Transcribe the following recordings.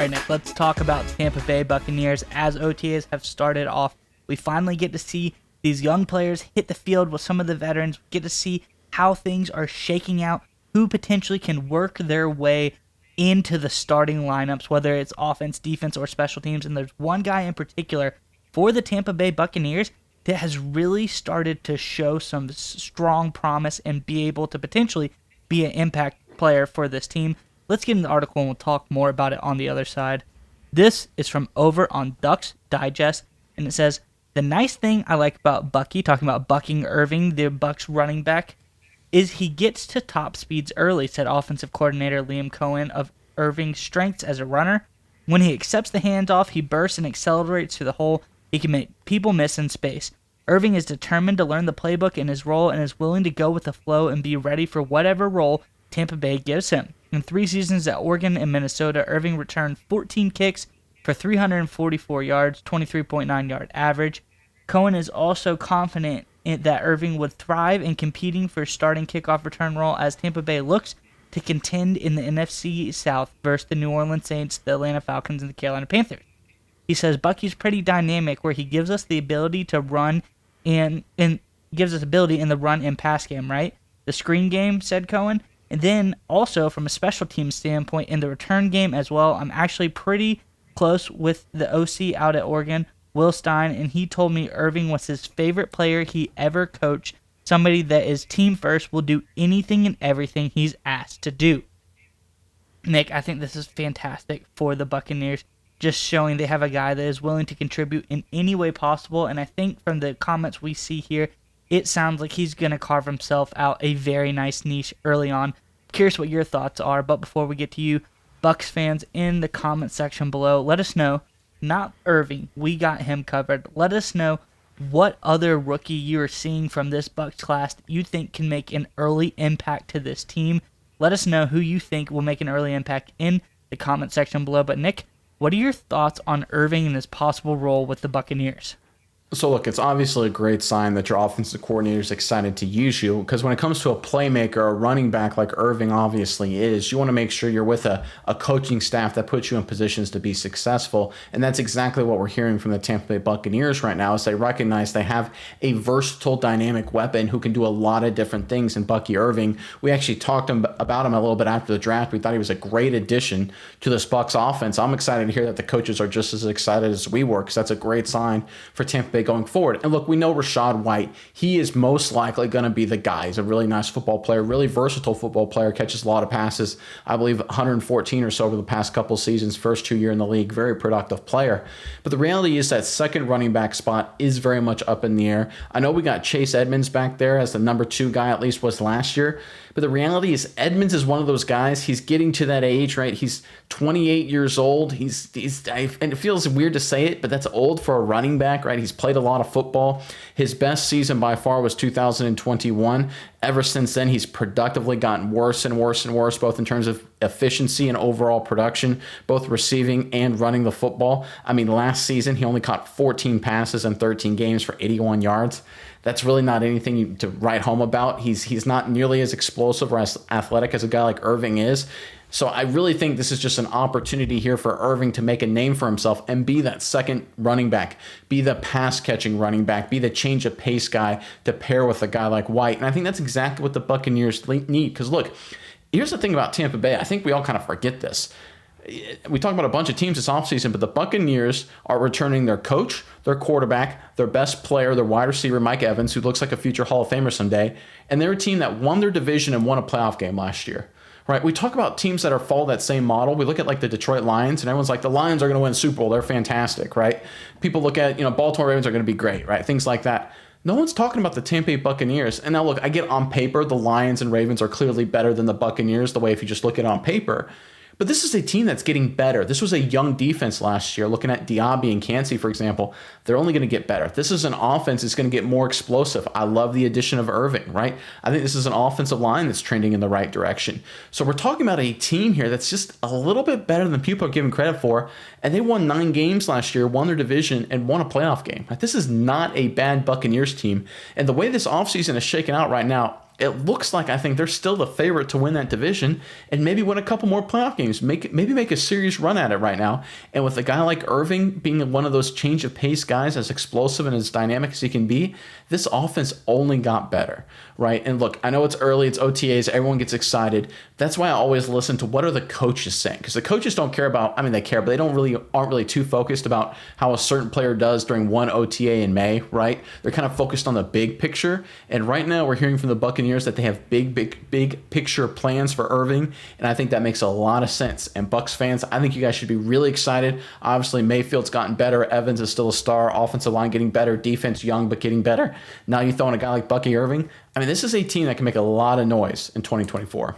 All right, Nick, let's talk about Tampa Bay Buccaneers. As OTAs have started off, we finally get to see these young players hit the field with some of the veterans. We get to see how things are shaking out, who potentially can work their way into the starting lineups, whether it's offense, defense, or special teams. And there's one guy in particular for the Tampa Bay Buccaneers that has really started to show some strong promise and be able to potentially be an impact player for this team. Let's get in the article and we'll talk more about it on the other side. This is from over on Ducks Digest, and it says, the nice thing I like about Bucky, talking about Bucky Irving, the Bucs running back, is he gets to top speeds early, said offensive coordinator Liam Cohen of Irving's strengths as a runner. When he accepts the handoff, he bursts and accelerates to the hole. He can make people miss in space. Irving is determined to learn the playbook in his role and is willing to go with the flow and be ready for whatever role Tampa Bay gives him. In 3 seasons at Oregon and Minnesota, Irving returned 14 kicks for 344 yards, 23.9 yard average. Cohen is also confident that Irving would thrive in competing for starting kickoff return role as Tampa Bay looks to contend in the NFC South versus the New Orleans Saints, the Atlanta Falcons, and the Carolina Panthers. He says Bucky's pretty dynamic, where he gives us the ability to run and gives us ability in the run and pass game, right? The screen game, said Cohen. And then also from a special team standpoint in the return game as well, I'm actually pretty close with the OC out at Oregon, Will Stein, and he told me Irving was his favorite player he ever coached, somebody that is team first, will do anything and everything he's asked to do. Nick, I think this is fantastic for the Buccaneers, just showing they have a guy that is willing to contribute in any way possible, and I think from the comments we see here, it sounds like he's going to carve himself out a very nice niche early on. Curious what your thoughts are, but before we get to you, Bucs fans, in the comment section below, let us know, not Irving, we got him covered. Let us know what other rookie you are seeing from this Bucs class that you think can make an early impact to this team. Let us know who you think will make an early impact in the comment section below. But Nick, what are your thoughts on Irving and his possible role with the Buccaneers? So look, it's obviously a great sign that your offensive coordinator is excited to use you, because when it comes to a playmaker, a running back like Irving obviously is, you want to make sure you're with a coaching staff that puts you in positions to be successful. And that's exactly what we're hearing from the Tampa Bay Buccaneers right now, is they recognize they have a versatile, dynamic weapon who can do a lot of different things in Bucky Irving. We actually talked about him a little bit after the draft. We thought he was a great addition to this Bucs offense. I'm excited to hear that the coaches are just as excited as we were, because that's a great sign for Tampa Bay going forward. And look, we know Rachaad White, he is most likely going to be the guy. He's a really nice football player, really versatile football player, catches a lot of passes, I believe 114 or so over the past couple seasons, first 2 years in the league, very productive player. But the reality is that second running back spot is very much up in the air. I know we got Chase Edmonds back there as the number 2 guy, at least was last year. But the reality is Edmonds is one of those guys, he's getting to that age, right? He's 28 years old. And it feels weird to say it, but that's old for a running back, right? He's played a lot of football. His best season by far was 2021. Ever since then, he's productively gotten worse and worse and worse, both in terms of efficiency and overall production, both receiving and running the football. I mean, last season, he only caught 14 passes in 13 games for 81 yards. That's really not anything to write home about. He's not nearly as explosive or as athletic as a guy like Irving is. So I really think this is just an opportunity here for Irving to make a name for himself and be that second running back, be the pass-catching running back, be the change of pace guy to pair with a guy like White. And I think that's exactly what the Buccaneers need. Because look, here's the thing about Tampa Bay. I think we all kind of forget this. We talk about a bunch of teams this offseason, but the Buccaneers are returning their coach, their quarterback, their best player, their wide receiver, Mike Evans, who looks like a future Hall of Famer someday. And they're a team that won their division and won a playoff game last year. Right? We talk about teams that follow that same model. We look at like the Detroit Lions, and everyone's like, the Lions are going to win the Super Bowl. They're fantastic, right? People look at, Baltimore Ravens are going to be great, right? Things like that. No one's talking about the Tampa Bay Buccaneers. And now look, I get on paper, the Lions and Ravens are clearly better than the Buccaneers, the way if you just look at it on paper. But this is a team that's getting better. This was a young defense last year. Looking at Diaby and Kancey, for example, they're only going to get better. This is an offense that's going to get more explosive. I love the addition of Irving, right? I think this is an offensive line that's trending in the right direction. So we're talking about a team here that's just a little bit better than people are giving credit for. And they won 9 games last year, won their division, and won a playoff game. This is not a bad Buccaneers team. And the way this offseason is shaken out right now, it looks like I think they're still the favorite to win that division and maybe win a couple more playoff games, maybe make a serious run at it right now. And with a guy like Irving being one of those change of pace guys, as explosive and as dynamic as he can be, this offense only got better, right? And look, I know it's early, it's OTAs, everyone gets excited. That's why I always listen to what are the coaches saying, because the coaches don't care about, I mean, they care, but they aren't really too focused about how a certain player does during one OTA in May, right? They're kind of focused on the big picture. And right now we're hearing from the Buccaneers that they have big picture plans for Irving, and I think that makes a lot of sense. And Bucs fans, I think you guys should be really excited. Obviously, Mayfield's gotten better. Evans is still a star. Offensive line getting better. Defense young but getting better. Now you throw in a guy like Bucky Irving. I mean, this is a team that can make a lot of noise in 2024.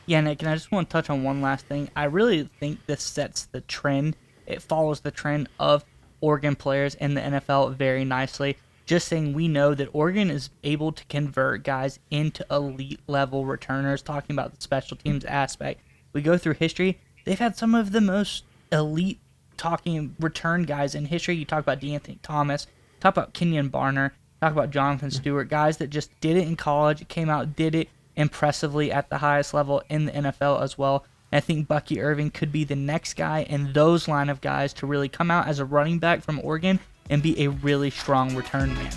Yeah, Nick, and I just want to touch on one last thing. I really think this sets the trend. It follows the trend of Oregon players in the NFL very nicely. Just saying, we know that Oregon is able to convert guys into elite level returners, talking about the special teams aspect. We go through history, they've had some of the most elite talking return guys in history. You talk about DeAnthony Thomas, talk about Kenyon Barner, talk about Jonathan Stewart, guys that just did it in college, came out, did it impressively at the highest level in the NFL as well. And I think Bucky Irving could be the next guy in those line of guys to really come out as a running back from Oregon and be a really strong return man.